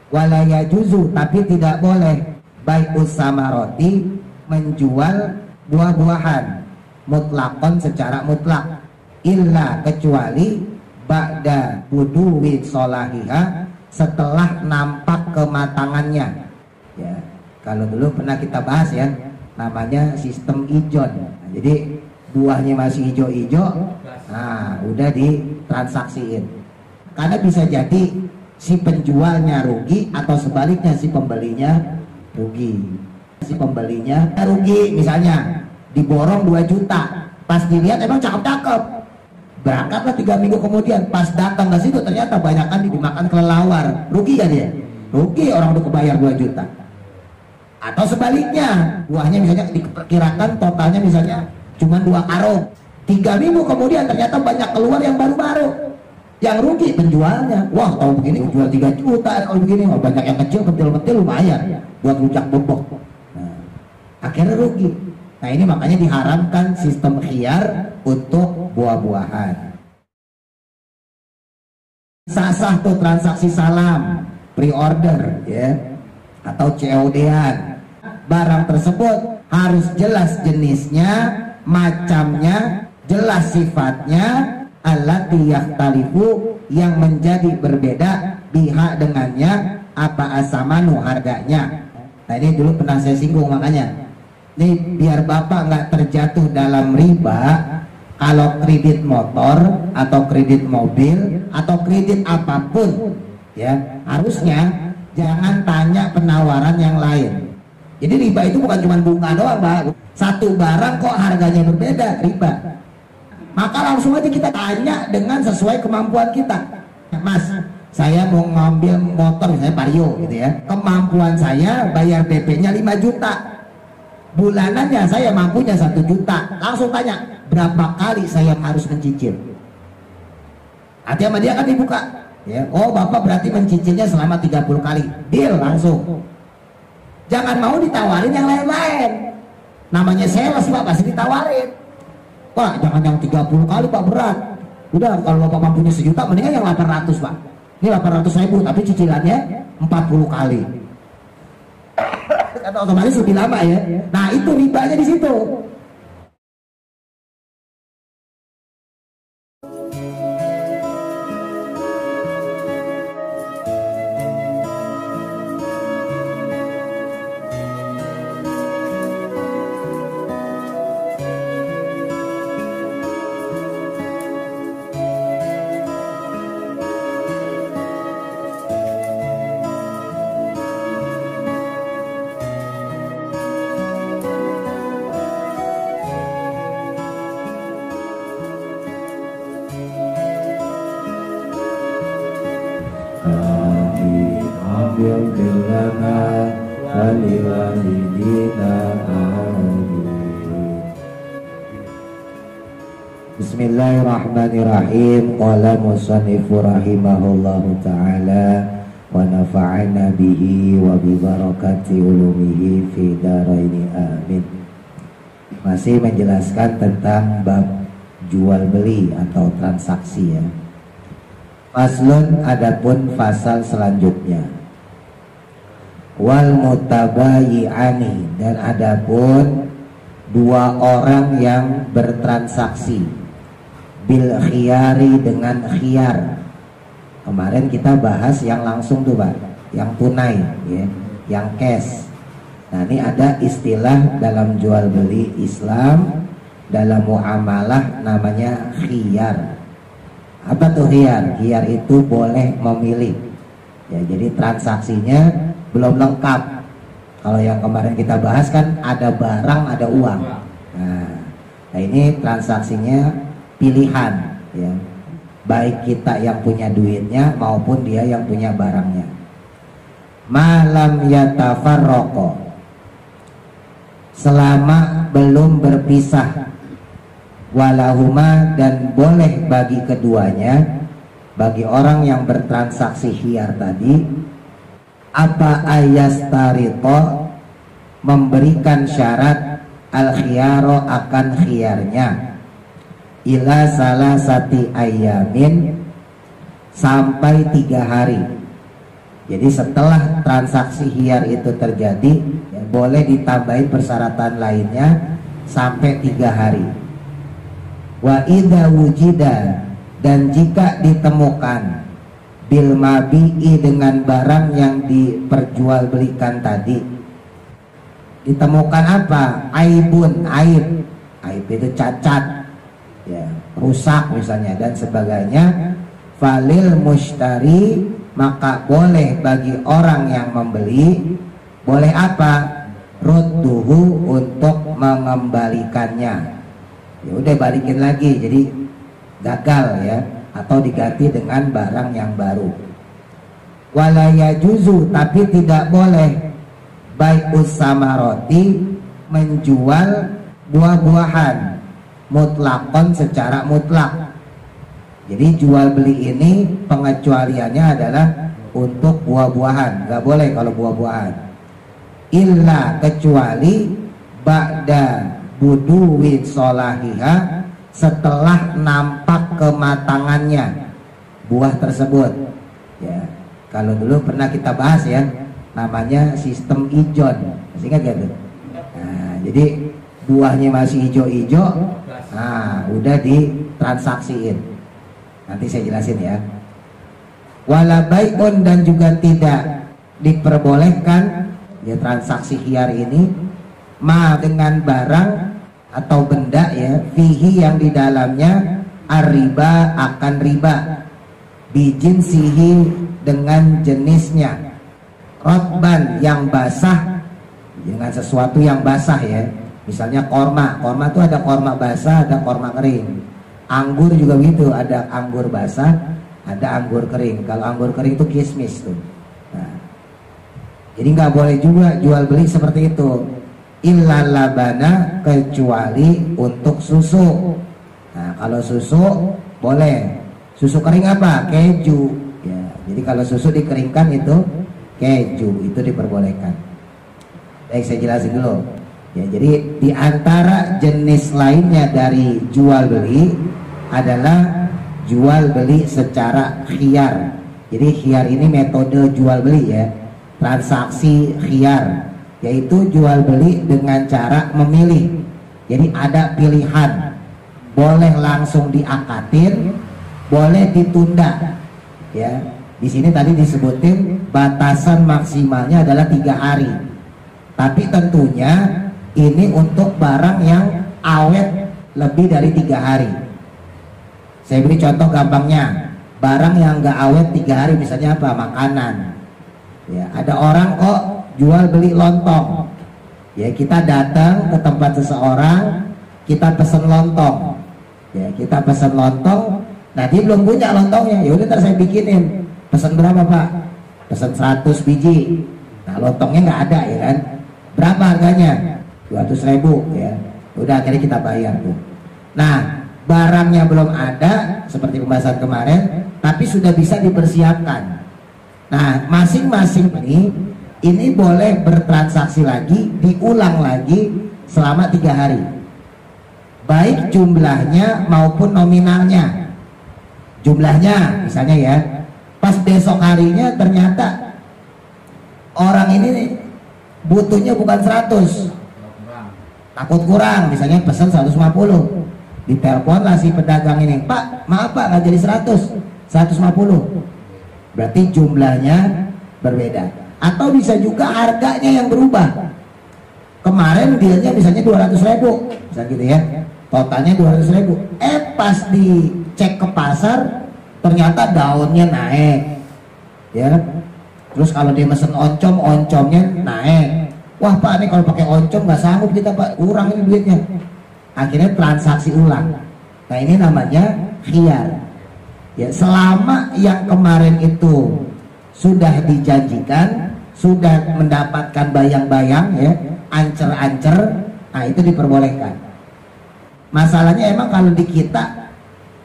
Wala yajuzu, tapi tidak boleh bai'us samaroti, menjual buah-buahan mutlakon secara mutlak, illa kecuali ba'da buduwi solahiha, setelah nampak kematangannya. Ya, kalau dulu pernah kita bahas ya, namanya sistem ijon. Nah, jadi buahnya masih hijau-hijau, nah udah ditransaksiin. Karena bisa jadi si penjualnya rugi atau sebaliknya si pembelinya rugi. Si pembelinya rugi, misalnya diborong 2 juta, pas dilihat emang cakep-cakep, berangkatlah 3 minggu kemudian, pas datang ke situ ternyata banyakan dimakan kelelawar, rugi kan dia? Rugi, orang udah kebayar 2 juta. Atau sebaliknya, buahnya misalnya diperkirakan totalnya misalnya cuma 2 karung, 3 minggu kemudian ternyata banyak keluar yang baru-baru. Yang rugi penjualnya. Wah, kalau begini jual 3 juta, kalau begini oh, banyak yang kecil-kecil lumayan buat rujak bebek. Nah, akhirnya rugi. Nah, ini makanya diharamkan sistem khiyar untuk buah-buahan. Sah-sah tuh transaksi salam, pre-order ya, atau COD-an. Barang tersebut harus jelas jenisnya, macamnya, jelas sifatnya, allati yakhtalifu, yang menjadi berbeda, biha dengannya, apa asamanu harganya. Nah, ini dulu pernah saya singgung, makanya ini biar Bapak nggak terjatuh dalam riba. Kalau kredit motor atau kredit mobil atau kredit apapun ya, harusnya jangan tanya penawaran yang lain. Jadi riba itu bukan cuma bunga doang, Pak. Satu barang kok harganya berbeda, riba. Maka langsung aja kita tanya dengan sesuai kemampuan kita. Mas, saya mau ngambil motor misalnya Vario gitu ya, kemampuan saya bayar DP-nya 5 juta, bulanannya saya mampunya 1 juta. Langsung tanya, berapa kali saya harus mencicil? Hati sama dia kan dibuka ya. Oh, Bapak berarti mencicilnya selama 30 kali. Deal langsung. Jangan mau ditawarin yang lain-lain. Namanya sales, Pak, pasti ditawarin. Pak, jangan yang 30 kali, Pak, berat. Udah, kalau Bapak mampunya 1 juta, mendingan yang 800, Pak. Ini 800.000, tapi cicilannya 40 kali. Kata otomatis lebih lama ya. Nah, itu ribanya di situ. Bismillahirrahmanirrahim. Qala musannifu rahimahullahu ta'ala wa nafa'ana bihi wa bi barakati ulumihi fi daraini amin. Masih menjelaskan tentang bab jual beli atau transaksi ya. Faslun, adapun fasal selanjutnya. Wal mutabayi'ani, dan adapun 2 orang yang bertransaksi bil khiyari, dengan khiyar. Kemarin kita bahas yang langsung tuh, Pak, yang tunai ya, yang cash. Nah, ini ada istilah dalam jual beli Islam, dalam muamalah namanya khiyar. Apa tuh khiyar? Khiyar itu boleh memilih ya, jadi transaksinya belum lengkap. Kalau yang kemarin kita bahas kan ada barang, ada uang. Nah ini transaksinya pilihan ya, baik kita yang punya duitnya maupun dia yang punya barangnya. Malam yatafarraqo, selama belum berpisah. Walahuma, dan boleh bagi keduanya, bagi orang yang bertransaksi khiyar tadi, apa ayastarito, memberikan syarat al khiyaro, akan khiyarnya, ila salasati ayamin, sampai 3 hari. Jadi setelah transaksi khiyar itu terjadi, ya, boleh ditambahin persyaratan lainnya sampai 3 hari. Wa idza wujida, dan jika ditemukan bil mabi'i, dengan barang yang diperjualbelikan tadi, ditemukan apa? Aibun, aib itu cacat, ya, rusak misalnya dan sebagainya. Falil mushtari, maka boleh bagi orang yang membeli, boleh apa? Rudduhu, untuk mengembalikannya. Ya udah, balikin lagi, jadi gagal ya, atau diganti dengan barang yang baru. Wala yajuzu, tapi tidak boleh bai'us samaroti, menjual buah-buahan mutlakon, secara mutlak. Jadi jual beli ini pengecualiannya adalah untuk buah-buahan, nggak boleh kalau buah-buahan. Illa, kecuali ba'da buduwi solahiha, setelah nampak kematangannya buah tersebut. Ya, kalau dulu pernah kita bahas ya, namanya sistem ijon, masih ingat gak tuh? Nah, jadi buahnya masih hijau-hijau, nah udah ditransaksiin. Nanti saya jelasin ya. Wala bai'un, dan juga tidak diperbolehkan ya transaksi khiyar ini ma, dengan barang atau benda ya, fihi, yang di dalamnya arriba, akan riba, bijinsihi, dengan jenisnya, rotban, yang basah, dengan sesuatu yang basah ya. Misalnya korma itu ada korma basah, ada korma kering. Anggur juga gitu, ada anggur basah, ada anggur kering. Kalau anggur kering itu kismis tuh. Nah, jadi nggak boleh juga jual beli seperti itu. Illa labana, kecuali untuk susu. Nah, kalau susu boleh. Susu kering apa? Keju. Ya, jadi kalau susu dikeringkan itu keju, itu diperbolehkan. Baik, saya jelasin dulu. Ya, jadi di antara jenis lainnya dari jual beli adalah jual beli secara khiyar. Jadi khiyar ini metode jual beli ya, transaksi khiyar, yaitu jual beli dengan cara memilih. Jadi ada pilihan, boleh langsung diakatin, boleh ditunda. Ya, di sini tadi disebutin batasan maksimalnya adalah 3 hari. Tapi tentunya ini untuk barang yang awet lebih dari 3 hari. Saya beri contoh gampangnya, barang yang nggak awet 3 hari, misalnya apa? Makanan. Ya, ada orang kok jual beli lontong. Ya, kita datang ke tempat seseorang, kita pesen lontong. Ya, kita pesen lontong. Nah, dia belum punya lontongnya. Ya udah, ntar saya bikinin. Pesen berapa, Pak? Pesen 100 biji. Nah, lontongnya nggak ada ya kan? Berapa harganya? 200.000 ya. Udah, akhirnya kita bayar tuh. Nah, barangnya belum ada seperti pembahasan kemarin, tapi sudah bisa dipersiapkan. Nah, masing-masing ini boleh bertransaksi lagi, diulang lagi selama 3 hari, baik jumlahnya maupun nominalnya. Jumlahnya misalnya ya, pas besok harinya ternyata orang ini butuhnya bukan 100, takut kurang, misalnya pesan 150. Ditelepon lah si pedagang ini, Pak, maaf Pak, nggak jadi 100, 150. Berarti jumlahnya berbeda. Atau bisa juga harganya yang berubah. Kemarin dealnya misalnya 200.000, bisa gitu ya, totalnya 200.000. Pas dicek ke pasar, ternyata daunnya naik, ya. Terus kalau dia mesen oncom, oncomnya naik. Wah Pak, ini kalau pakai oncom nggak sanggup kita Pak, kurang ini duitnya. Akhirnya transaksi ulang. Nah, ini namanya khiyar. Ya, selama yang kemarin itu sudah dijanjikan, sudah mendapatkan bayang-bayang ya, ancer-ancer, nah itu diperbolehkan. Masalahnya emang kalau di kita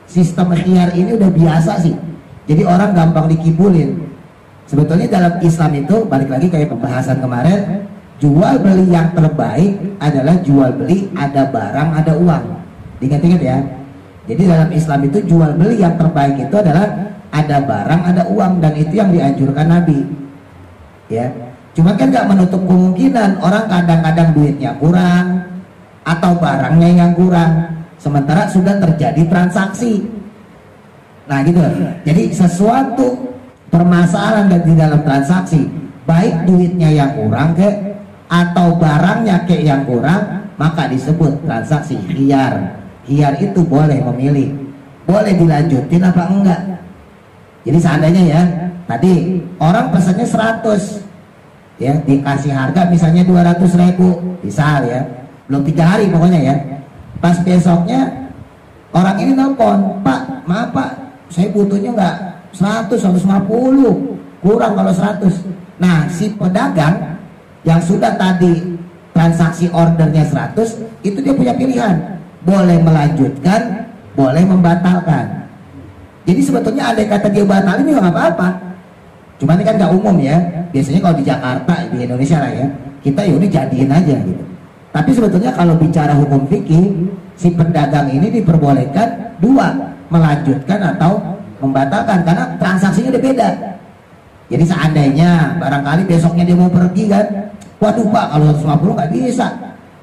sistem khiyar ini udah biasa sih. Jadi orang gampang dikibulin. Sebetulnya dalam Islam itu, balik lagi kayak pembahasan kemarin, jual beli yang terbaik adalah jual beli ada barang ada uang. Diingat-ingat ya. Jadi dalam Islam itu jual beli yang terbaik itu adalah ada barang ada uang, dan itu yang dianjurkan Nabi. ya. Cuma kan nggak menutup kemungkinan orang kadang-kadang duitnya kurang atau barangnya yang kurang, sementara sudah terjadi transaksi. Nah gitu. Jadi sesuatu permasalahan di dalam transaksi, baik duitnya yang kurang ke atau barangnya ke yang kurang, maka disebut transaksi khiyar. Khiyar itu boleh memilih, boleh dilanjutin apa enggak. Jadi seandainya ya, tadi orang pesannya 100, ya dikasih harga misalnya 200.000, misal ya, belum 3 hari pokoknya ya. Pas besoknya orang ini nelpon, Pak, maaf Pak, saya butuhnya enggak 100, 150, kurang kalau 100. Nah si pedagang yang sudah tadi transaksi ordernya 100, itu dia punya pilihan, boleh melanjutkan, boleh membatalkan. Jadi sebetulnya andai kata dia batalin juga nggak apa-apa. Cuman ini kan nggak umum ya. Biasanya kalau di Jakarta, di Indonesia lah ya, kita ya udah jadiin aja gitu. Tapi sebetulnya kalau bicara hukum fikih, si pedagang ini diperbolehkan dua, melanjutkan atau membatalkan, karena transaksinya udah beda. Jadi seandainya barangkali besoknya dia mau pergi kan, waduh Pak, kalau 150 nggak bisa,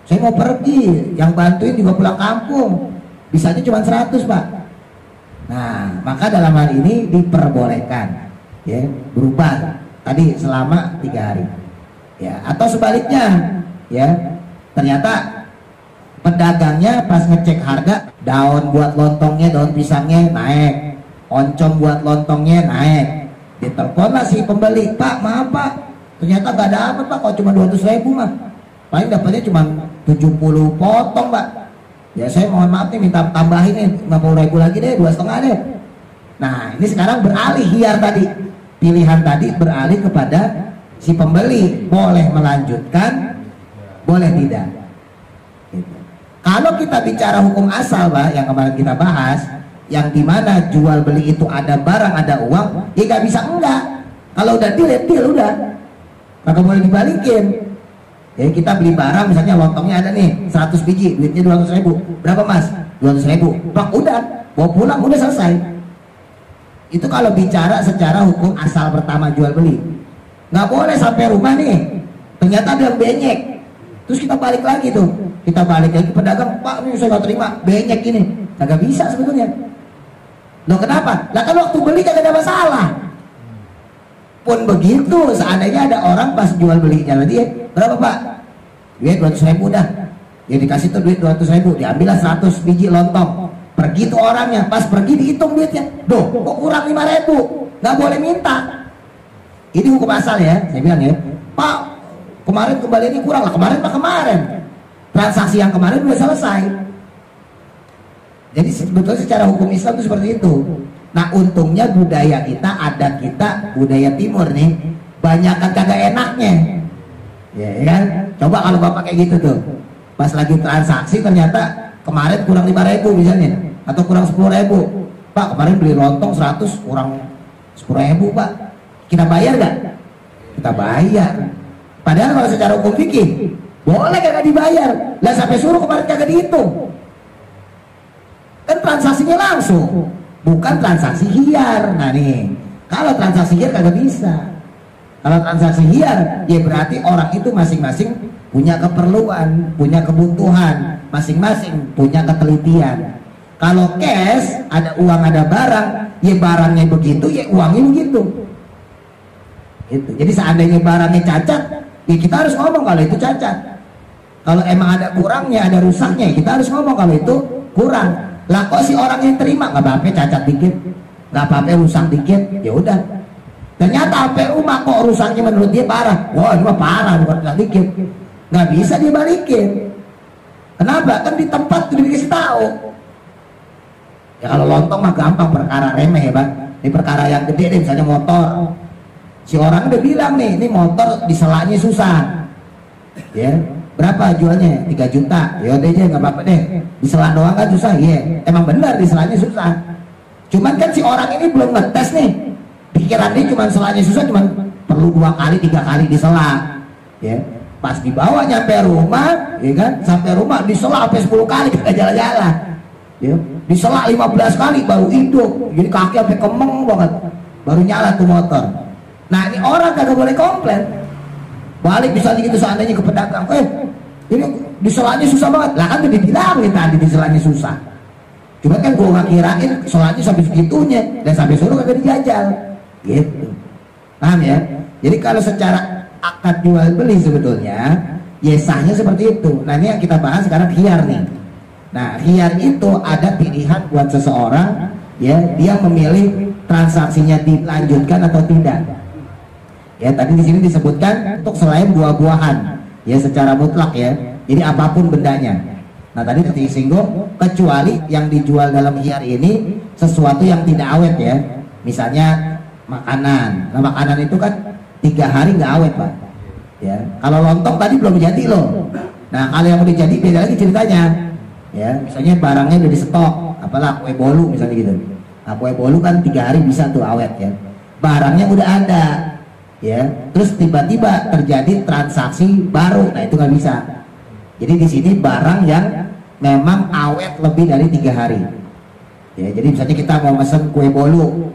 saya mau pergi, yang bantuin juga pulang kampung, bisanya cuma 100 Pak. Nah maka dalam hal ini diperbolehkan ya berubah tadi selama 3 hari ya. Atau sebaliknya ya, ternyata pedagangnya pas ngecek harga, daun buat lontongnya, daun pisangnya naik, oncom buat lontongnya naik, diteleponlah si pembeli, Pak maaf Pak, ternyata gak dapet Pak, kalau cuma 200.000 mah paling dapatnya cuma 70 potong Pak. Ya saya mohon maaf nih, minta tambahin nih 50.000 lagi deh, 2,5 deh. Nah ini sekarang beralih khiyar tadi, pilihan tadi beralih kepada si pembeli, boleh melanjutkan, boleh tidak gitu. Kalau kita bicara hukum asal Pak, yang kemarin kita bahas, yang dimana jual beli itu ada barang ada uang, ya gak bisa enggak. Kalau udah deal udah, maka boleh dibalikin. Ya kita beli barang misalnya lontongnya ada nih 100 biji, duitnya 200.000, berapa Mas? 200.000, Pak udah bawa pulang, udah selesai. Itu kalau bicara secara hukum asal pertama jual beli. Nggak boleh sampai rumah nih ternyata ada yang benyek, terus kita balik lagi tuh, kita balik lagi ke pedagang, Pak ini saya nggak terima benyek ini, kagak bisa sebetulnya. Loh kenapa? Lah kan waktu beli kagak ada masalah. Pun begitu, seandainya ada orang pas jual belinya dia, berapa Pak? Duit 200.000 dah. Ya dikasih tuh duit 200.000, diambillah 100 biji lontong. Pergi tuh orangnya, pas pergi dihitung duitnya, doh kok kurang 5.000, nggak boleh minta. Ini hukum asal ya, saya bilang ya, Pak kemarin kembali ini kurang lah, kemarin Pak kemarin. Transaksi yang kemarin udah selesai. Jadi sebetulnya secara hukum Islam itu seperti itu. Nah untungnya budaya kita, adat kita, budaya timur nih, banyak kan kagak enaknya ya kan. Coba kalau Bapak kayak gitu tuh, pas lagi transaksi ternyata kemarin kurang 5.000 misalnya, atau kurang 10.000, Pak kemarin beli lontong 100 kurang 10.000 Pak, kita bayar gak? Kita bayar. Padahal kalau secara hukum fikih boleh kagak dibayar lah, sampai suruh kemarin kagak dihitung, kan transaksinya langsung, bukan transaksi khiyar. Nah nih, kalau transaksi khiyar kagak bisa. Kalau transaksi khiyar, ya berarti orang itu masing-masing punya keperluan, punya kebutuhan, masing-masing punya ketelitian. Kalau cash, ada uang ada barang, ya barangnya begitu, ya uangnya begitu. Itu. Jadi seandainya barangnya cacat, ya kita harus ngomong kalau itu cacat. Kalau emang ada kurangnya, ada rusaknya, kita harus ngomong kalau itu kurang. Lah kok si orang yang terima nggak apa-apa cacat dikit, nggak apa-apa rusak dikit, ya udah. Ternyata sampai rumah kok rusaknya menurut dia parah, wah ini mah parah bukan rusak dikit, nggak bisa dia balikin. Kenapa? Kan di tempat udah dikasih tahu. Ya kalau lontong mah gampang, perkara remeh ya Bang. Ini perkara yang gede deh, misalnya motor. Si orang udah bilang nih, ini motor diselanya susah, ya. Berapa jualnya? 3 juta. Ya udah aja nggak apa-apa deh. Disela doang kan susah, iya. Emang benar diselanya susah. Cuman kan si orang ini belum ngetes nih. Pikiran dia cuma selanya susah, cuma perlu 2 kali 3 kali disela. Ya. Pas dibawa nyampe rumah, ya kan? Sampai rumah disela sampai 10 kali kagak jalan-jalan. Ya. Disela 15 kali baru hidup. Jadi kaki sampai kemeng banget. Baru nyala tuh motor. Nah ini orang kagak boleh komplain. Balik misalnya gitu seandainya ke pedagang, ini diselanya susah banget. Lah kan udah dibilangin tadi diselanya susah. Cuma kan gue gak kirain selanya sampai segitunya, dan sampai suruh kagak dijajal. Gitu. Paham ya? Jadi kalau secara akad jual beli sebetulnya ya sahnya seperti itu. Nah ini yang kita bahas sekarang khiyar nih. Nah khiyar itu ada pilihan buat seseorang, ya dia memilih transaksinya dilanjutkan atau tidak. Ya tadi di sini disebutkan untuk selain buah-buahan, ya secara mutlak ya. Jadi apapun bendanya. Nah tadi disinggung kecuali yang dijual dalam khiyar ini sesuatu yang tidak awet ya. Misalnya makanan. Nah makanan itu kan 3 hari nggak awet Pak. Ya kalau lontong tadi belum jadi loh. Nah kalau yang udah jadi beda lagi ceritanya. Ya misalnya barangnya udah di stok, apalah kue bolu misalnya gitu. Nah kue bolu kan 3 hari bisa tuh awet ya. Barangnya udah ada. Ya, terus tiba-tiba terjadi transaksi baru, nah itu nggak bisa. Jadi di sini barang yang memang awet lebih dari 3 hari. Ya, jadi misalnya kita mau pesen kue bolu,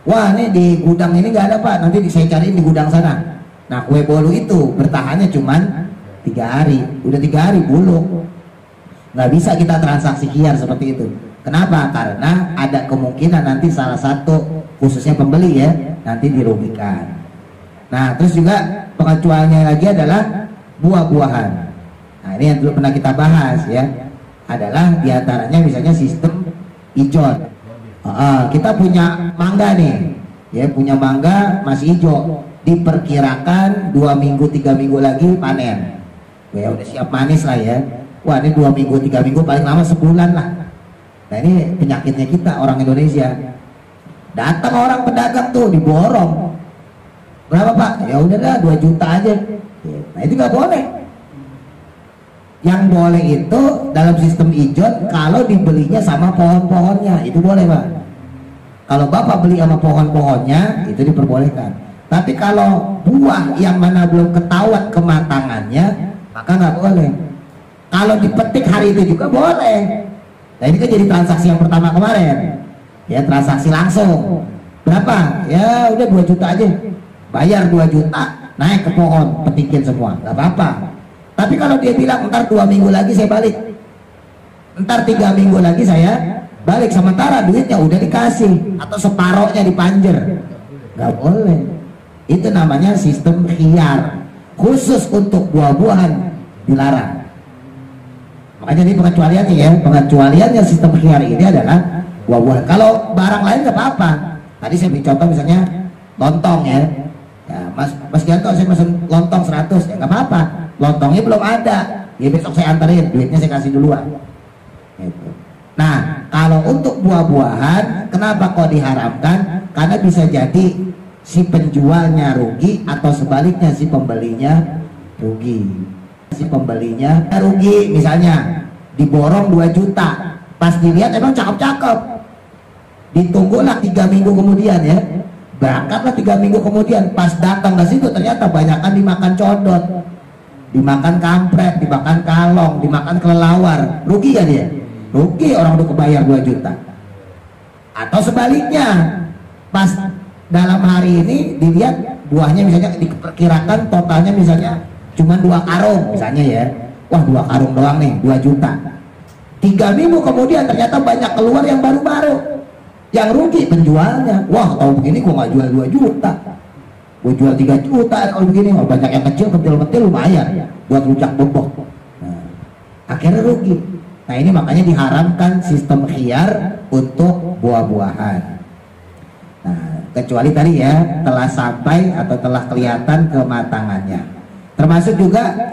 wah ini di gudang ini nggak ada Pak, nanti saya cariin di gudang sana. Nah kue bolu itu bertahannya cuman 3 hari, udah 3 hari buluk, nggak bisa kita transaksi khiyar seperti itu. Kenapa? Karena ada kemungkinan nanti salah satu khususnya pembeli ya nanti dirugikan. Nah terus juga pengecualiannya lagi adalah buah-buahan. Nah ini yang dulu pernah kita bahas ya, adalah diantaranya misalnya sistem ijon. Kita punya mangga nih, ya punya mangga masih hijau, diperkirakan 2 minggu 3 minggu lagi panen. Ya udah siap manis lah ya. Wah ini 2 minggu 3 minggu paling lama sebulan lah. Nah ini penyakitnya kita orang Indonesia. Datang orang pedagang tuh diborong. Berapa Pak? Ya udah dah 2 juta aja. Nah itu nggak boleh. Yang boleh itu dalam sistem ijon kalau dibelinya sama pohon-pohonnya, itu boleh Pak. Kalau Bapak beli sama pohon-pohonnya itu diperbolehkan. Tapi kalau buah yang mana belum ketahuan kematangannya maka nggak boleh. Kalau dipetik hari itu juga boleh. Nah ini kan jadi transaksi yang pertama kemarin. Ya transaksi langsung. Berapa? Ya udah 2 juta aja. Bayar 2 juta, naik ke pohon, petikin semua, nggak apa-apa. Tapi kalau dia bilang ntar 2 minggu lagi saya balik, ntar 3 minggu lagi saya balik, sementara duitnya udah dikasih atau separohnya dipanjer, nggak boleh. Itu namanya sistem khiyar, khusus untuk buah-buahan dilarang. Makanya ini pengecualiannya ya, pengecualiannya sistem khiyar ini adalah buah-buahan. Kalau barang lain nggak apa-apa. Tadi saya beri contoh misalnya lontong ya. Ya, Mas Gianto saya pesen lontong 100 ya nggak apa-apa, lontongnya belum ada, ya besok saya anterin, duitnya saya kasih duluan gitu. Nah kalau untuk buah-buahan kenapa kok diharamkan? Karena bisa jadi si penjualnya rugi atau sebaliknya si pembelinya rugi. Si pembelinya rugi, misalnya diborong 2 juta, pas dilihat emang cakep-cakep, ditunggulah 3 minggu kemudian ya, berangkatlah 3 minggu kemudian, pas datang ke situ ternyata banyakan dimakan codot, dimakan kampret, dimakan kalong, dimakan kelelawar, rugi ya dia? Rugi, orang udah kebayar 2 juta. Atau sebaliknya, pas dalam hari ini dilihat buahnya misalnya diperkirakan totalnya misalnya cuma 2 karung misalnya ya, wah 2 karung doang nih 2 juta. 3 minggu kemudian ternyata banyak keluar yang baru-baru. Yang rugi penjualnya. Wah kalau begini gua nggak jual 2 juta, gua jual 3 juta kalau begini. Oh, banyak yang kecil lumayan buat rujak bebek. Nah, akhirnya rugi. Nah ini makanya diharamkan sistem khiyar untuk buah-buahan. Nah kecuali tadi ya telah sampai atau telah kelihatan kematangannya. Termasuk juga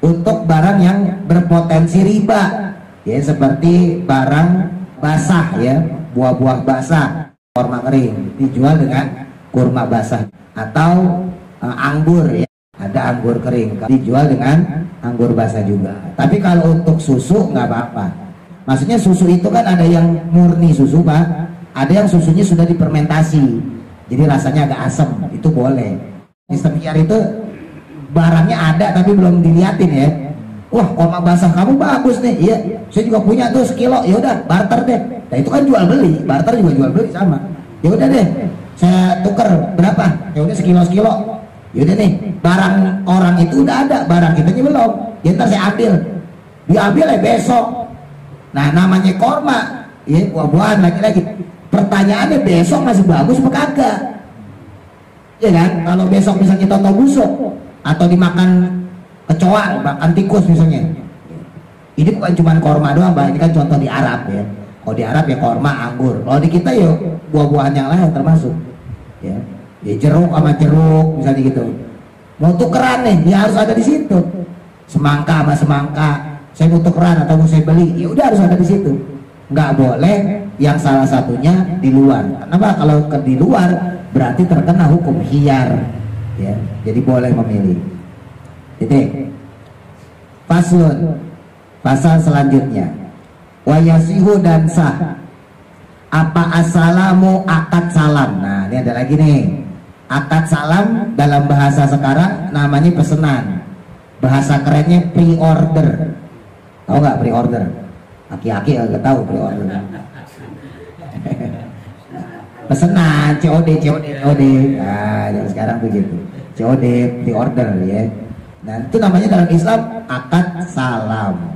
untuk barang yang berpotensi riba, ya seperti barang basah ya, buah-buah basah, kurma kering dijual dengan kurma basah, atau anggur ya, ada anggur kering dijual dengan anggur basah juga. Tapi kalau untuk susu nggak apa-apa. Maksudnya susu itu kan ada yang murni susu Pak, ada yang susunya sudah difermentasi, jadi rasanya agak asam, itu boleh. Sistem khiyar itu barangnya ada tapi belum diliatin ya. Wah kurma basah kamu bagus nih, iya saya juga punya tuh sekilo, ya udah barter deh. Nah itu kan jual beli, barter juga jual beli sama. Ya udah deh saya tuker berapa? Ya udah sekilo. Yaudah nih, barang orang itu udah ada, barang kitanya belum. Ya ntar saya ambil. Diambil besok. Nah namanya korma, ya buah-buahan lagi-lagi. Pertanyaannya besok masih bagus apa kagak? Ya kan? Kalau besok misalnya kita tahu busuk atau dimakan kecoa, makan tikus misalnya. Ini bukan cuma korma doang, Mbak. Ini kan contoh di Arab ya. Kalau di Arab ya korma, anggur. Kalau di kita ya buah-buahan yang lain termasuk. Ya, jeruk sama jeruk misalnya gitu. Mau tukeran nih, ya harus ada di situ. Semangka sama semangka, saya mau tukeran atau mau saya beli, ya udah harus ada di situ. Nggak boleh yang salah satunya di luar. Kenapa? Kalau di luar berarti terkena hukum khiyar. Ya, jadi boleh memilih. Titik. Faslun. Pasal selanjutnya. Wayasihu dan sah. Apa assalamu akad salam. Nah ini ada lagi nih. Akad salam dalam bahasa sekarang namanya pesanan. Bahasa kerennya pre-order. Tahu nggak pre-order? Aki-aki nggak tahu pre-order. Pesanan COD. Nah yang sekarang begitu. COD pre-order ya. Nah itu namanya dalam Islam akad salam.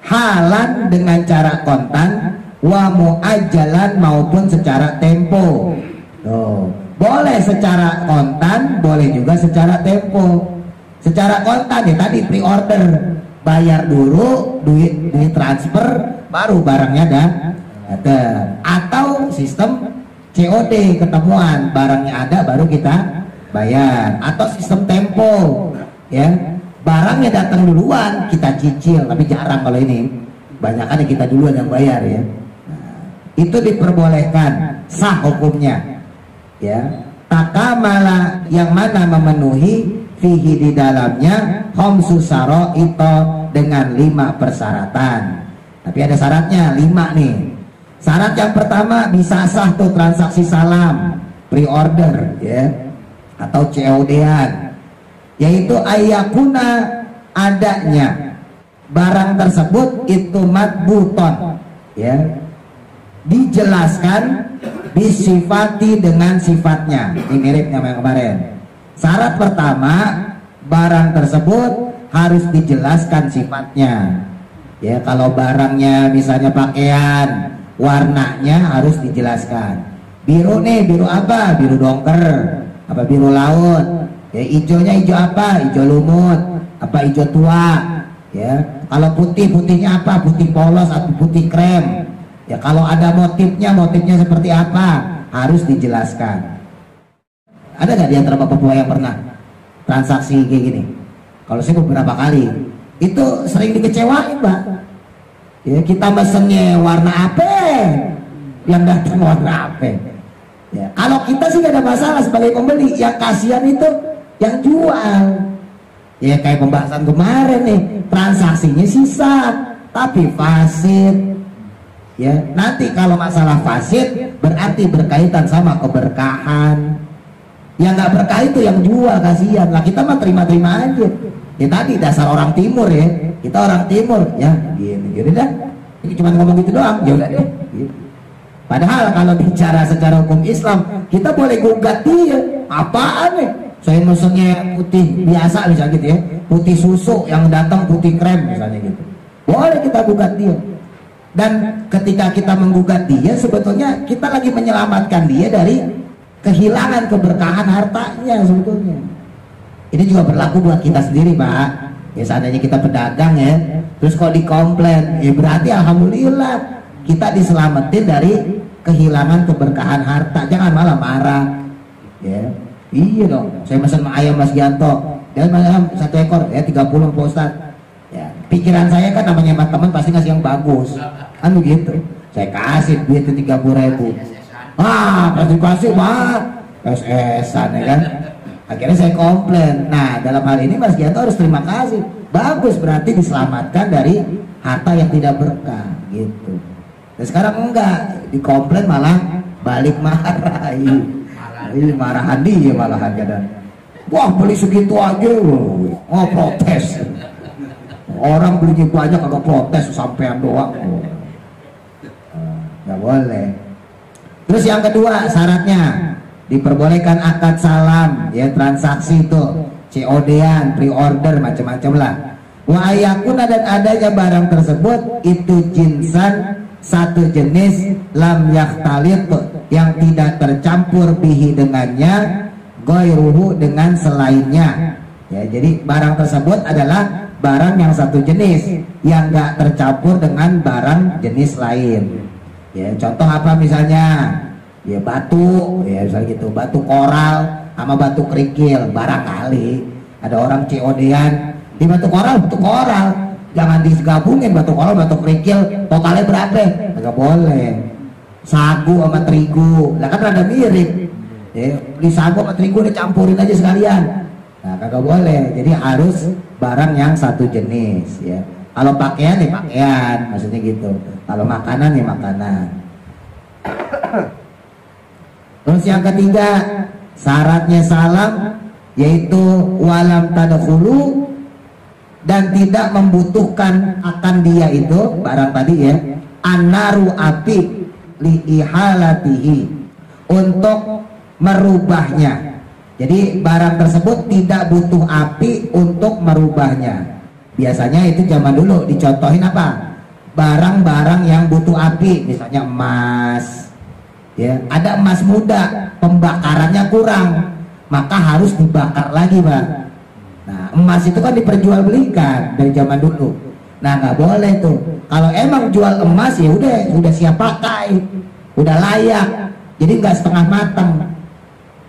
Halan dengan cara kontan, wa muajjalan maupun secara tempo. Tuh, boleh secara kontan, boleh juga secara tempo. Secara kontan ya tadi pre-order, bayar dulu, duit transfer, baru barangnya datang. Atau sistem COD, ketemuan, barangnya ada baru kita bayar. Atau sistem tempo, ya. Barangnya datang duluan, kita cicil, tapi jarang kalau ini. Banyak kan kita duluan yang bayar ya. Nah, itu diperbolehkan, sah hukumnya. Ya, takamala yang mana memenuhi fihi di dalamnya khamsu syara'ita dengan 5 persyaratan. Tapi ada syaratnya 5 nih. Syarat yang pertama bisa sah tuh transaksi salam, pre-order ya, atau COD-an. Yaitu ayakuna adanya barang tersebut itu matbuton ya, dijelaskan bisifati dengan sifatnya. Ini mirip sama yang kemarin. Syarat pertama, barang tersebut harus dijelaskan sifatnya ya. Kalau barangnya misalnya pakaian, warnanya harus dijelaskan. Biru nih, biru apa? Biru dongker, apa biru laut ya. Hijaunya hijau apa? Hijau lumut, apa hijau tua ya. Kalau putih, putihnya apa? Putih polos atau putih krem ya. Kalau ada motifnya seperti apa? Harus dijelaskan. Ada nggak di antara bapak-bapak yang pernah transaksi kayak gini? Kalau saya beberapa kali, itu sering dikecewain, Pak ya. Kita mesennya warna apa, yang datang warna apa ya. Kalau kita sih gak ada masalah sebagai pembeli, yang kasihan itu yang jual ya. Kayak pembahasan kemarin nih, transaksinya sisa tapi fasid ya. Nanti kalau masalah fasid berarti berkaitan sama keberkahan. Yang nggak berkah itu yang jual, kasihan lah. Kita mah terima-terima aja ya. Tadi dasar orang timur ya, kita orang timur ya, gini dah. Ini cuma ngomong gitu doang, ya udah deh gitu. Padahal kalau bicara secara hukum Islam, kita boleh gugat dia. Apaan nih? Saya mesennya putih biasa misalnya gitu ya, putih susu, yang datang putih krem misalnya gitu. Boleh kita gugat dia. Dan ketika kita menggugat dia, sebetulnya kita lagi menyelamatkan dia dari kehilangan keberkahan hartanya sebetulnya. Ini juga berlaku buat kita sendiri, Pak. Ya seandainya kita pedagang ya, terus kalau dikomplain, ya berarti alhamdulillah kita diselamatin dari kehilangan keberkahan harta. Jangan malah marah ya. Iya dong, saya pesan ayam Mas Gianto, dan ayam 1 ekor ya 30 Pak Ustadz ya. Pikiran saya kan namanya teman pasti ngasih yang bagus kan begitu. Saya kasih duit 30.000, pasti kasih Pak, SS-an ya kan. Akhirnya saya komplain. Nah dalam hal ini Mas Gianto harus terima kasih, bagus, berarti diselamatkan dari harta yang tidak berkah gitu. Dan sekarang enggak, dikomplain malah balik marah. Ini marahan dia malahan kadang. Wah beli segitu aja, oh protes. Orang belinya banyak agak protes, sampean doang. Nggak boleh. Terus yang kedua syaratnya diperbolehkan akad salam, ya transaksi itu, COD-an, pre-order, macam-macam lah. Wa ayakuna, dan adanya barang tersebut itu jinsan, satu jenis, lam yakhtalit, yang tidak tercampur bihi dengannya, ghairuhu, dengan selainnya. Ya, jadi barang tersebut adalah barang yang satu jenis, yang nggak tercampur dengan barang jenis lain. Ya, contoh apa misalnya? Ya batu, ya misalnya gitu, batu koral sama batu kerikil. Barangkali ada orang COD-an di batu koral, jangan digabungin batu koral, batu kerikil, totalnya berapa? Nggak boleh. Sagu sama terigu, lah kan rada mirip. Ya, beli sagu sama terigu dicampurin aja sekalian. Nah, kagak boleh. Jadi harus barang yang satu jenis, ya. Kalau pakaian ya pakaian, maksudnya gitu. Kalau makanan ya makanan. Terus yang ketiga, syaratnya salam yaitu walam tadkhulu, dan tidak membutuhkan akan dia itu barang tadi ya, annaru, api, li ihalatihi, untuk merubahnya. Jadi barang tersebut tidak butuh api untuk merubahnya. Biasanya itu zaman dulu dicontohin apa? Barang-barang yang butuh api, misalnya emas. Ya, ada emas muda, pembakarannya kurang, maka harus dibakar lagi, Pak. Nah, emas itu kan diperjualbelikan dari zaman dulu. Nah, nggak boleh tuh. Kalau emang jual emas ya udah siap pakai, udah layak. Jadi nggak setengah matang.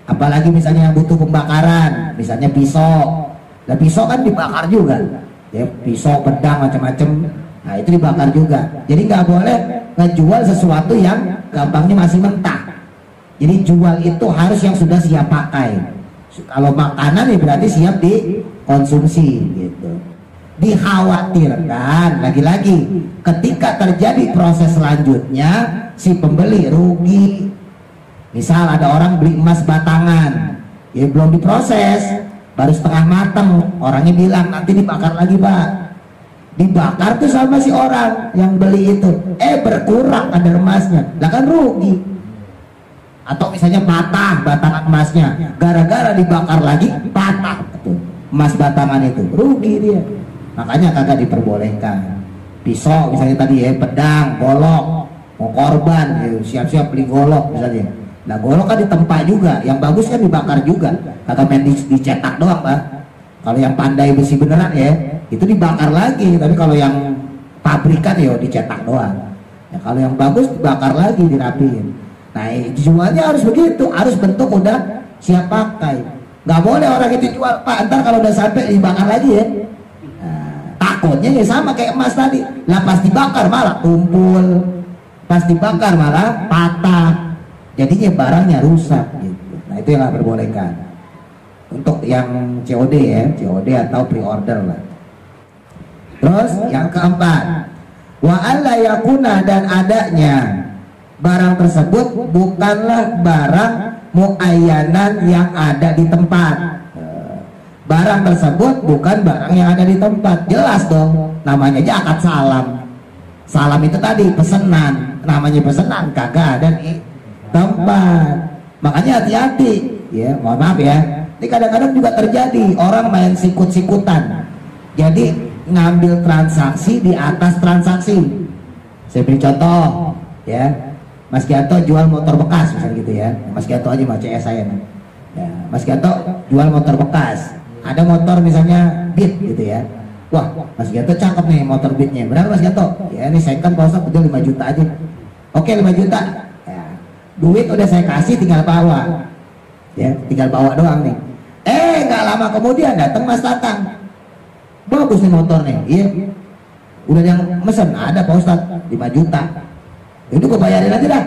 Apalagi misalnya yang butuh pembakaran, misalnya pisau. Nah, pisau kan dibakar juga. Ya, pisau, pedang, macam-macam. Nah, itu dibakar juga. Jadi nggak boleh ngejual sesuatu yang gampangnya masih mentah. Jadi jual itu harus yang sudah siap pakai. Kalau makanan ya berarti siap dikonsumsi gitu. Dikhawatirkan lagi-lagi ketika terjadi proses selanjutnya si pembeli rugi. Misal ada orang beli emas batangan, ya belum diproses, baru setengah matang, orangnya bilang nanti dibakar lagi, Pak. Dibakar tuh sama si orang yang beli itu, berkurang kadar emasnya, lah kan rugi. Atau misalnya patah batangan emasnya, gara-gara dibakar lagi patah tuh emas batangan itu, rugi dia. Makanya kagak diperbolehkan. Pisau misalnya tadi ya, pedang, golok, mau korban, ya, siap-siap beli golok misalnya. Nah, golok kan ditempa juga, yang bagus kan dibakar juga, kagak main dicetak doang, Pak. Kalau yang pandai besi beneran ya, itu dibakar lagi. Tapi kalau yang pabrikan ya dicetak doang. Ya, kalau yang bagus dibakar lagi, dirapiin. Nah, jualnya harus begitu, harus bentuk udah siap pakai. Nggak boleh orang itu jual, Pak, ntar kalau udah sampai dibakar lagi ya. Nah, takutnya ya sama kayak emas tadi. Lah pas dibakar malah kumpul, pas dibakar malah patah. Jadinya barangnya rusak gitu. Nah, itu yang nggak diperbolehkan. Untuk yang COD ya, COD atau pre-order lah. Terus yang keempat, wa alla yakuna, dan adanya barang tersebut bukanlah barang muayyanan yang ada di tempat. Barang tersebut bukan barang yang ada di tempat. Jelas dong, namanya aja akad salam. Salam itu tadi pesenan, namanya pesenan, kagak ada di tempat. Makanya hati-hati ya, mohon maaf ya. Ini kadang-kadang juga terjadi orang main sikut-sikutan. Jadi ngambil transaksi di atas transaksi. Saya beri contoh ya. Mas Gianto jual motor bekas misalnya gitu ya. Mas Gianto aja mah CS saya. Ya, Mas Gianto jual motor bekas. Ada motor misalnya Beat gitu ya. Wah, Mas Gianto cakep nih motor Beatnya. Berapa Mas Gianto? Ya ini second Pak Ustadz, betul 5 juta aja. Oke, 5 juta. Ya, duit udah saya kasih, tinggal bawa. Ya, tinggal bawa doang nih. Nggak lama kemudian datang Mas Tatang. Bagus nih motor nih. Iya. Udah yang mesen, ada Pak Ustadz 5 juta. Itu gue bayarin aja dah.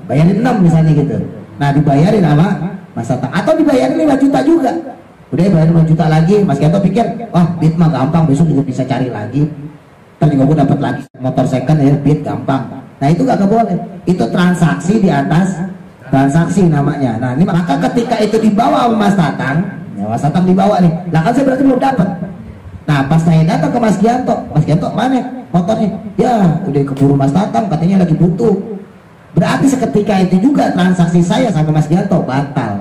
Bayarin 6 misalnya gitu. Nah, dibayarin sama Mas Tatang. Atau dibayarin 5 juta juga. Udah bayarin 5 juta lagi. Mas Gianto pikir, wah Beat mah gampang, besok juga bisa cari lagi. Ntar juga gue dapat lagi motor second ya, Beat gampang. Nah, itu gak boleh. Itu transaksi di atas transaksi namanya. Nah, ini maka ketika itu dibawa sama Mas Tatang, ya Mas Tatang dibawa nih. Lah kan saya berarti belum dapat. Nah, pas saya datang ke Mas Gianto mana motornya? Ya, udah keburu Mas Tatang, katanya lagi butuh. berarti seketika itu juga transaksi saya sama Mas Gianto batal.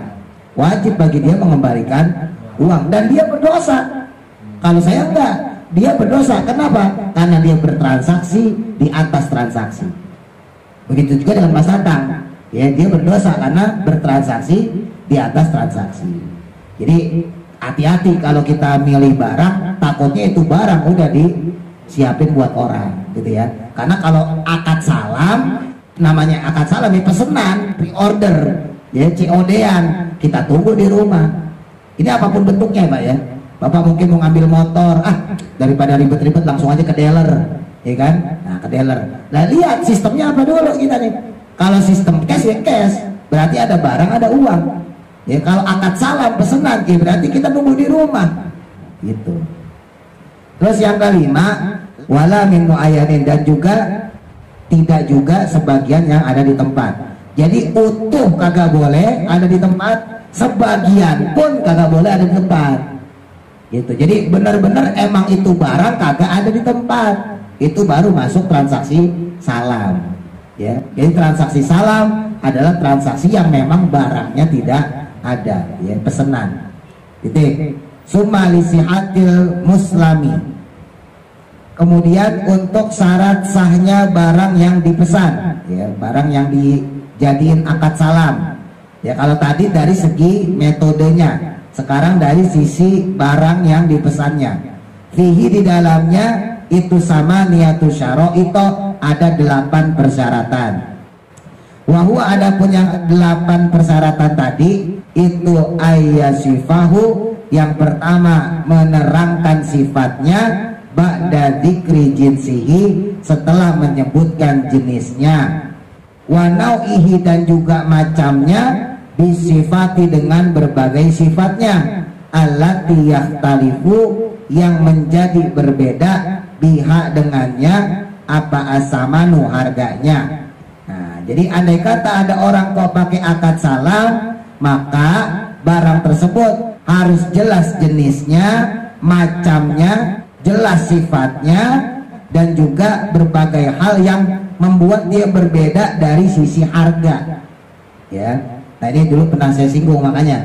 Wajib bagi dia mengembalikan uang, dan dia berdosa. Kalau saya enggak, dia berdosa. Kenapa? Karena dia bertransaksi di atas transaksi. Begitu juga dengan Mas Tatang, ya, dia berdosa karena bertransaksi di atas transaksi. Jadi hati-hati kalau kita milih barang, takutnya itu barang udah disiapin buat orang, gitu ya. Karena kalau akad salam, namanya akad salam ya pesenan, pre-order, ya, COD-an, kita tunggu di rumah. Ini apapun bentuknya, Pak, ya. Bapak mungkin mau ngambil motor, daripada ribet-ribet langsung aja ke dealer, ya kan? Nah, ke dealer. Nah, lihat sistemnya apa dulu kita nih. Kalau sistem cash ya cash, berarti ada barang, ada uang. Ya, kalau akad salam pesenan, ya berarti kita nunggu di rumah. Gitu. Terus yang kelima, wala min muayyanin, dan juga tidak juga sebagian yang ada di tempat. Jadi utuh kagak boleh ada di tempat, sebagian pun kagak boleh ada di tempat. Gitu. Jadi benar-benar emang itu barang kagak ada di tempat, itu baru masuk transaksi salam. Ya, jadi transaksi salam adalah transaksi yang memang barangnya tidak ada, ya, pesanan. Titik. Summa lisihatil muslami. Kemudian untuk syarat sahnya barang yang dipesan, ya, barang yang dijadiin akad salam. Ya, kalau tadi dari segi metodenya, sekarang dari sisi barang yang dipesannya. Fihi, di dalamnya itu sama niatu syaro itu ada 8 persyaratan. Wahwa, ada punya 8 persyaratan tadi itu ayyasifahu, yang pertama menerangkan sifatnya, ba'da dzikri jinsihi, setelah menyebutkan jenisnya, wa nau'ihi, dan juga macamnya, bisifati, dengan berbagai sifatnya, allati yakhtalifu, yang menjadi berbeda, biha, dengannya, apa asamanu, harganya. Nah, jadi andai kata ada orang kok pakai akad salam, maka barang tersebut harus jelas jenisnya, macamnya, jelas sifatnya, dan juga berbagai hal yang membuat dia berbeda dari sisi harga. Ya, nah ini dulu pernah saya singgung, makanya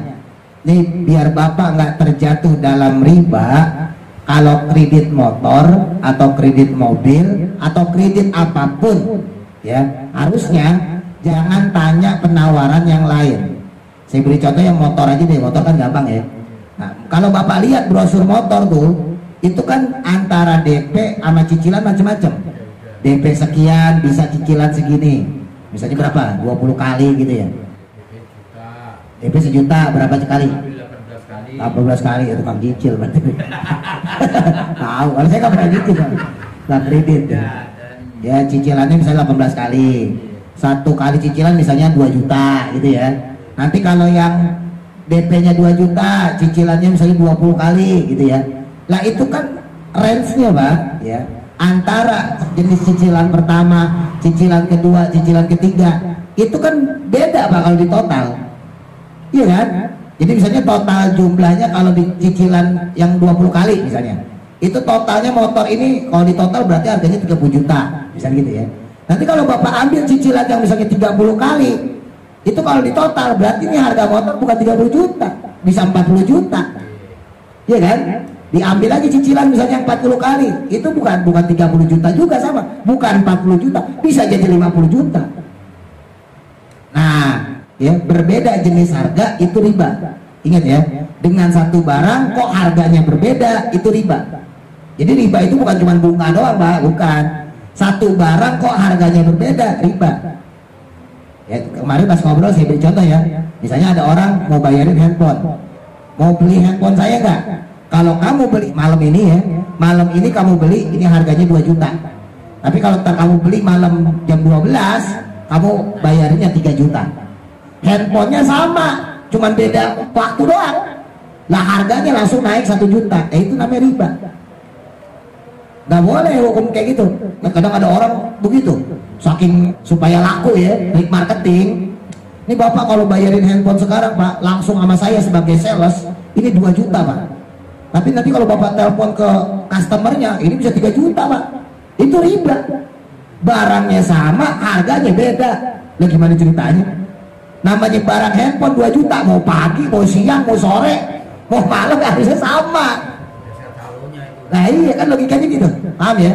ini biar Bapak nggak terjatuh dalam riba. Kalau kredit motor atau kredit mobil atau kredit apapun, ya, harusnya jangan tanya penawaran yang lain. Saya beri contoh yang motor aja deh, motor kan gampang ya. Nah, kalau Bapak lihat brosur motor tuh, itu kan antara DP sama cicilan macam-macam. DP sekian, bisa cicilan segini. Misalnya berapa? 20 kali gitu ya. DP sejuta berapa kali? 18 kali, itu kan cicil berarti. Tahu, kalau saya nggak pernah cicil kan, nggak kredit ya. Cicilannya misalnya 18 kali, satu kali cicilan misalnya 2 juta gitu ya. Nanti kalau yang DP-nya 2 juta, cicilannya misalnya 20 kali gitu ya. Lah itu kan range-nya, Pak, ya, antara jenis cicilan pertama, cicilan kedua, cicilan ketiga, itu kan beda, Pak, kalau di total. Iya kan? Jadi misalnya total jumlahnya kalau di cicilan yang 20 kali misalnya, itu totalnya motor ini kalau di total berarti harganya 30 juta, misalnya gitu ya. Nanti kalau Bapak ambil cicilan yang misalnya 30 kali, itu kalau di total berarti ini harga motor bukan 30 juta, bisa 40 juta. Iya kan? Diambil lagi cicilan misalnya 40 kali, itu bukan 30 juta juga, sama, bukan 40 juta, bisa jadi 50 juta. Nah, ya, berbeda jenis harga itu riba. Ingat ya, dengan satu barang kok harganya berbeda, itu riba. Jadi riba itu bukan cuma bunga doang, Pak, bukan. Satu barang kok harganya berbeda, riba. Ya, kemarin pas ngobrol saya beri contoh ya. Misalnya ada orang mau bayarin handphone, mau beli handphone saya enggak? Kalau kamu beli malam ini ya, malam ini kamu beli, ini harganya 2 juta. Tapi kalau kamu beli malam jam 12, kamu bayarinnya 3 juta. Handphonenya sama, cuman beda waktu doang. Lah harganya langsung naik 1 juta. Itu namanya riba. Gak boleh hukum kayak gitu. Kadang ada orang begitu, saking supaya laku ya, trik marketing. Ini Bapak kalau bayarin handphone sekarang, Pak, langsung sama saya sebagai sales, ini 2 juta, Pak. Tapi nanti kalau Bapak telepon ke customernya, ini bisa 3 juta, Pak. Itu riba. Barangnya sama, harganya beda. Lah gimana ceritanya? Namanya barang handphone 2 juta, mau pagi, mau siang, mau sore, mau malam harusnya sama. Nah iya kan logikanya gitu, paham ya?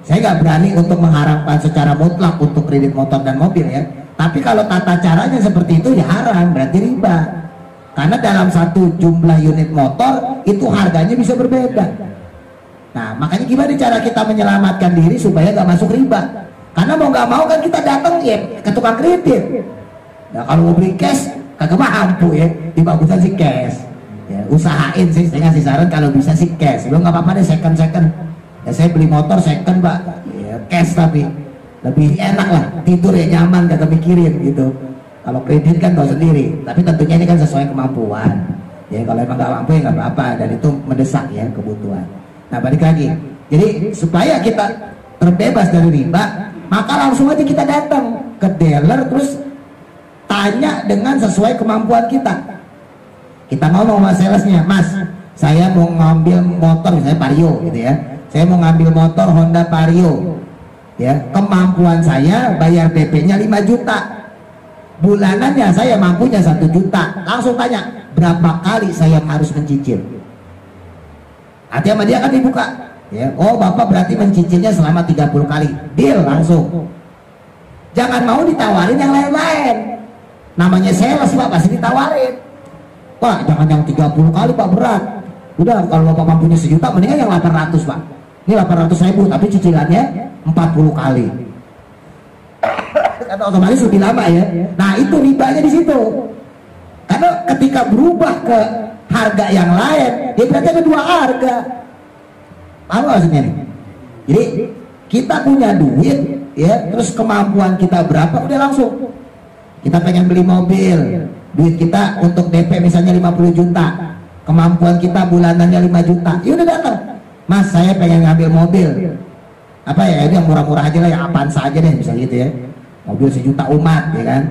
Saya nggak berani untuk mengharapkan secara mutlak untuk kredit motor dan mobil ya. Tapi kalau tata caranya seperti itu ya haram, berarti riba. Karena dalam satu jumlah unit motor itu harganya bisa berbeda. Nah makanya gimana cara kita menyelamatkan diri supaya nggak masuk riba? Karena mau nggak mau kan kita datang ya ke tukang kredit. Nah kalau mau beli cash kagak mampu ya, dibagusan sih cash. Ya, usahain sih, saya ngasih saran kalau bisa sih cash. Belum nggak apa-apa deh second. Ya saya beli motor second pak, ya, cash tapi lebih enak lah, tidur ya nyaman, gak mikirin gitu. Kalau kredit kan tahu sendiri, tapi tentunya ini kan sesuai kemampuan. Ya kalau emang nggak mampu ya nggak apa-apa, dan itu mendesak ya kebutuhan. Nah balik lagi, jadi supaya kita terbebas dari riba, maka langsung aja kita datang ke dealer terus tanya dengan sesuai kemampuan kita. Kita ngomong sama salesnya, Mas, saya mau ngambil motor misalnya Vario gitu ya. Saya mau ngambil motor Honda Vario. Ya, kemampuan saya bayar DP-nya 5 juta. Bulanannya saya mampunya 1 juta. Langsung tanya, berapa kali saya harus mencicil? Nanti sama dia kan dibuka. Ya, oh Bapak berarti mencicilnya selama 30 kali. Deal langsung. Jangan mau ditawarin yang lain-lain. Namanya sales Pak, pasti ditawarin. Pak, jangan yang 30 kali Pak, berat. Udah, kalau Bapak mampunya 1 juta, mendingan yang 800 Pak. Ini 800.000, tapi cicilannya 40 kali. Kata otomatis lebih lama ya. Nah itu ribanya di situ. Karena ketika berubah ke harga yang lain, dia berarti ada 2 harga. Apa maksudnya nih? Jadi kita punya duit, ya, terus kemampuan kita berapa, udah langsung. Kita pengen beli mobil, duit kita untuk DP misalnya 50 juta, kemampuan kita bulanannya 5 juta, ya udah datang, Mas saya pengen ngambil mobil, apa ya, ini yang murah-murah aja lah, yang apaan saja deh, misalnya gitu ya, mobil 1 juta umat, ya kan.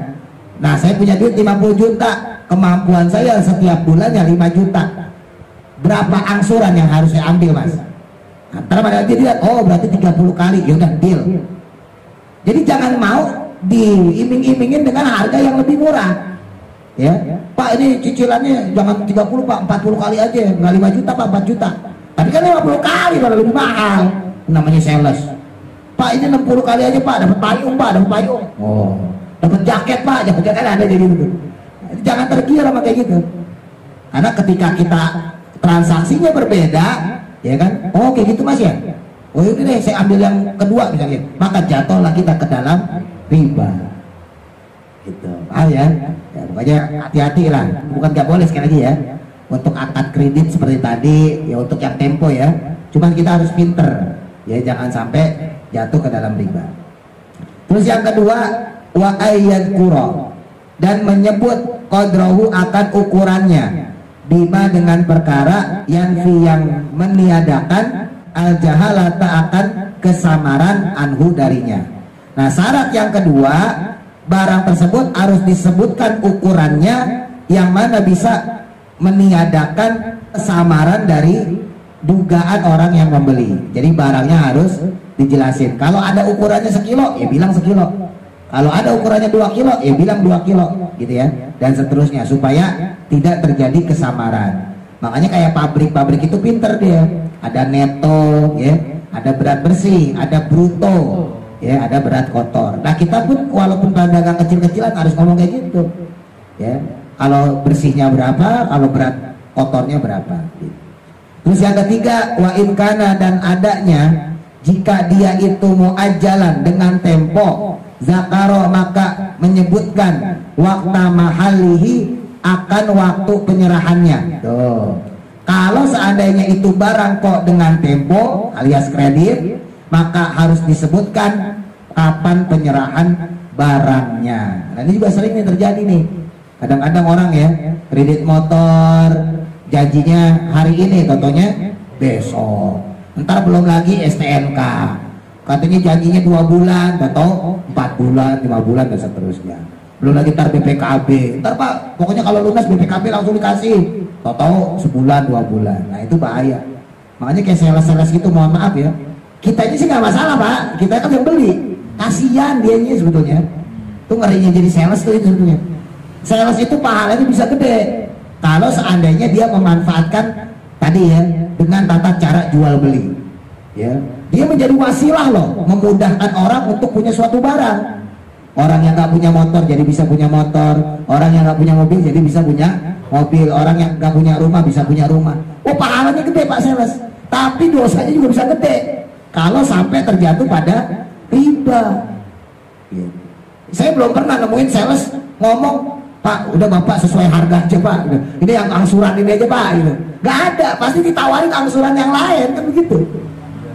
Nah saya punya duit 50 juta, kemampuan saya setiap bulannya 5 juta, berapa angsuran yang harus saya ambil Mas? Nah, ntar pada dia lihat, oh berarti 30 kali, ya udah deal. Jadi jangan mau diiming-imingin dengan harga yang lebih murah. Ya, Pak ini cicilannya jangan 30 Pak, 40 kali aja, nggak 5 juta Pak, 4 juta. Tapi kan 50 kali kalau lebih mahal. Namanya sales. Pak ini 60 kali aja Pak, dapat payung Pak, dapat payung. Oh, dapat jaket Pak, jaket kan ada jadi gitu. Jangan terkira sama kayak gitu. Karena ketika kita transaksinya berbeda, ya kan? Oh kayak gitu Mas ya. Oh ini deh saya ambil yang kedua misalnya, maka jatuhlah kita ke dalam riba. Gitu, paham ya? Ya pokoknya hati-hati lah, bukan nggak boleh sekali lagi ya. Untuk akad kredit seperti tadi, ya untuk yang tempo ya. Cuman kita harus pinter, ya jangan sampai jatuh ke dalam riba. Terus yang kedua, wa ayyadkura, dan menyebut qadrahu akan ukurannya, bima dengan perkara yang meniadakan al-jahalata akan kesamaran anhu darinya. Nah syarat yang kedua, barang tersebut harus disebutkan ukurannya yang mana bisa meniadakan kesamaran dari dugaan orang yang membeli. Jadi barangnya harus dijelasin. Kalau ada ukurannya 1 kilo, ya bilang 1 kilo. Kalau ada ukurannya 2 kilo, ya bilang 2 kilo, gitu ya. Dan seterusnya supaya tidak terjadi kesamaran. Makanya kayak pabrik-pabrik itu pinter dia. Ada neto, ya, ada berat bersih, ada bruto, ya, ada berat kotor. Nah kita pun walaupun pedagang kecil-kecilan harus ngomong kayak gitu, ya. Kalau bersihnya berapa, kalau berat kotornya berapa. Gitu. Terus yang ketiga, wa in kana, dan adanya jika dia itu muajjalan dengan tempo, zakaro maka menyebutkan waktu mahalihi akan waktu penyerahannya. Tuh. Kalau seandainya itu barang kok dengan tempo alias kredit, maka harus disebutkan kapan penyerahan barangnya. Nah ini juga sering nih terjadi nih. Kadang-kadang orang ya kredit motor janjinya hari ini, contohnya besok. Ntar belum lagi STNK, katanya janjinya 2 bulan, atau 4 bulan, 5 bulan dan seterusnya. Belum lagi ntar BPKB, ntar Pak pokoknya kalau lunas BPKB langsung dikasih, tahu sebulan 2 bulan. Nah itu bahaya. Makanya kayak sales-sales gitu, mohon maaf ya, kita ini sih nggak masalah Pak, kita kan yang beli, kasihan dianya sebetulnya. Tuh ngerinya jadi sales tuh itu sebetulnya. Sales itu pahalanya bisa gede kalau seandainya dia memanfaatkan tadi ya, dengan tata cara jual beli. Ya, dia menjadi wasilah loh, memudahkan orang untuk punya suatu barang. Orang yang nggak punya motor jadi bisa punya motor, orang yang nggak punya mobil jadi bisa punya mobil, orang yang nggak punya rumah bisa punya rumah. Oh, pahalanya gede Pak sales, tapi dosanya juga bisa gede kalau sampai terjatuh pada riba. Gitu. Saya belum pernah nemuin sales ngomong, Pak, udah Bapak sesuai harga aja Pak, ini yang angsuran ini aja Pak, gitu. Gak ada, pasti ditawarin angsuran yang lain, kan begitu.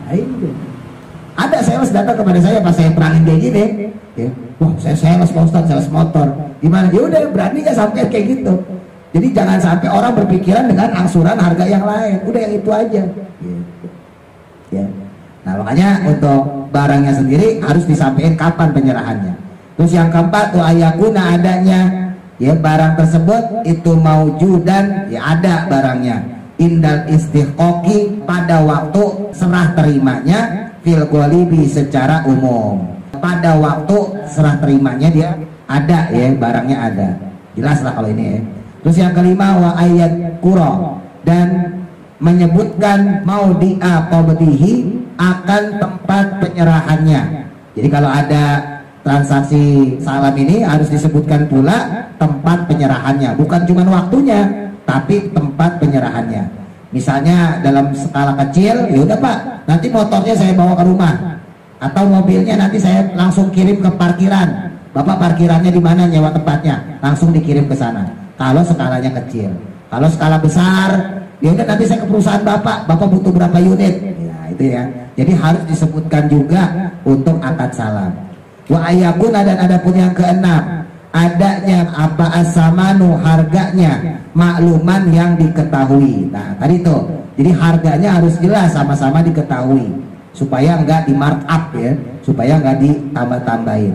Nah, itu. Ada sales datang kepada saya pas saya terangin kayak gini, ya. Wah, saya sales Pak Ustadz, sales motor, gimana? Ya udah, berani nggak sampai kayak gitu. Jadi jangan sampai orang berpikiran dengan angsuran harga yang lain, udah yang itu aja. Gitu. Ya. Nah makanya untuk barangnya sendiri harus disampaikan kapan penyerahannya. Terus yang keempat tuh ayakuna adanya ya barang tersebut itu maujudan ya ada barangnya indal istiqoqi pada waktu serah terimanya fil ghalibi secara umum. Pada waktu serah terimanya dia ada ya barangnya ada. Jelas lah kalau ini ya. Terus yang kelima wa ayat kuro dan menyebutkan maudhi'a qabdihi akan tempat penyerahannya. Jadi kalau ada transaksi salam ini harus disebutkan pula tempat penyerahannya, bukan cuma waktunya, tapi tempat penyerahannya. Misalnya dalam skala kecil, ya udah Pak, nanti motornya saya bawa ke rumah, atau mobilnya nanti saya langsung kirim ke parkiran. Bapak parkirannya di mana, nyewa tempatnya, langsung dikirim ke sana. Kalau skalanya kecil, kalau skala besar, ya udah nanti saya ke perusahaan Bapak butuh berapa unit, ya itu ya. Jadi harus disebutkan juga untuk akad salam. Wa ayakuna dan ada pun yang keenam adanya apa asamanu harganya makluman yang diketahui. Nah tadi tuh, jadi harganya harus jelas sama-sama diketahui supaya enggak di markup ya, supaya enggak ditambah-tambahin.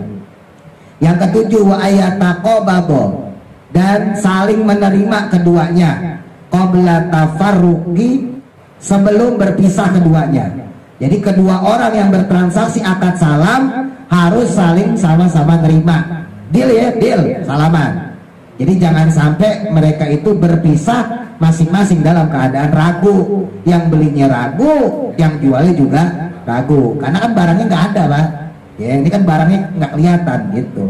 Yang ketujuh wa ayataqabado dan saling menerima keduanya qabla tafarruqi sebelum berpisah keduanya. Jadi kedua orang yang bertransaksi akad salam harus saling sama-sama terima. Deal ya, deal, salaman. Jadi jangan sampai mereka itu berpisah masing-masing dalam keadaan ragu. Yang belinya ragu, yang jualnya juga ragu. Karena kan barangnya nggak ada Pak. Ya ini kan barangnya nggak kelihatan gitu.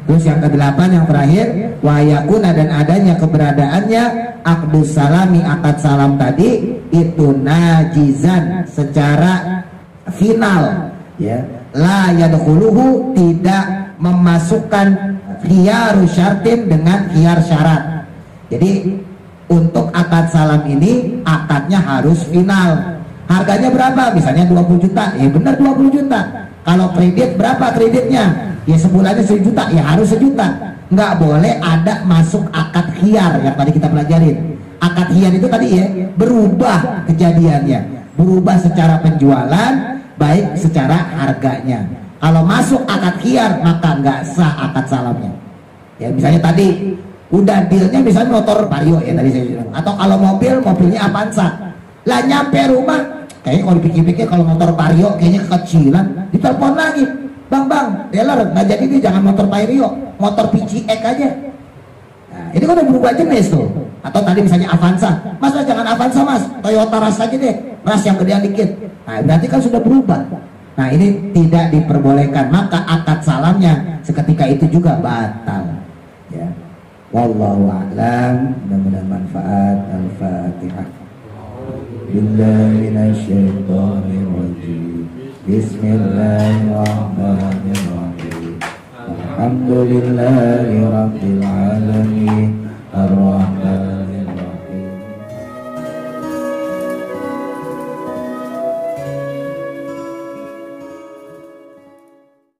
Terus yang kedelapan yang terakhir wayakuna dan adanya keberadaannya akdus salami akad salam tadi itu najizan secara final ya la yadkhuluhu tidak memasukkan khiyaru syartin dengan khiyar syarat. Jadi untuk akad salam ini akadnya harus final. Harganya berapa? Misalnya 20 juta. Ya benar 20 juta. Kalau kredit berapa kreditnya? Ya sebulannya 1 juta, ya harus 1 juta. Nggak boleh ada masuk akad khiyar yang tadi kita pelajarin. Akad khiyar itu tadi ya berubah kejadiannya, berubah secara penjualan, baik secara harganya. Kalau masuk akad khiyar maka nggak sah akad salamnya. Ya misalnya tadi udah dealnya misalnya motor Vario ya tadi saya bilang, atau kalau mobilnya Avanza. Lah nyampe rumah, kayaknya kalau dipikir-pikir kalau motor Vario kayaknya kekecilan, ditelepon lagi. Bang, dealer, nggak jadi nih jangan motor Vario, motor PCX aja. Nah, ini kan udah berubah jenis tuh. Atau tadi misalnya Avanza, mas jangan Avanza mas, Toyota Rush aja deh, Rush yang gedean dikit. Nah berarti kan sudah berubah. Nah ini tidak diperbolehkan, maka akad salamnya seketika itu juga batal. Ya, wallahu a'lam. Mudah-mudahan manfaat. Al-Fatihah. Bismillahirrahmanirrahim. Bismillahirrahmanirrahim. Alhamdulillahi rabbil alamin. Ar-Rahman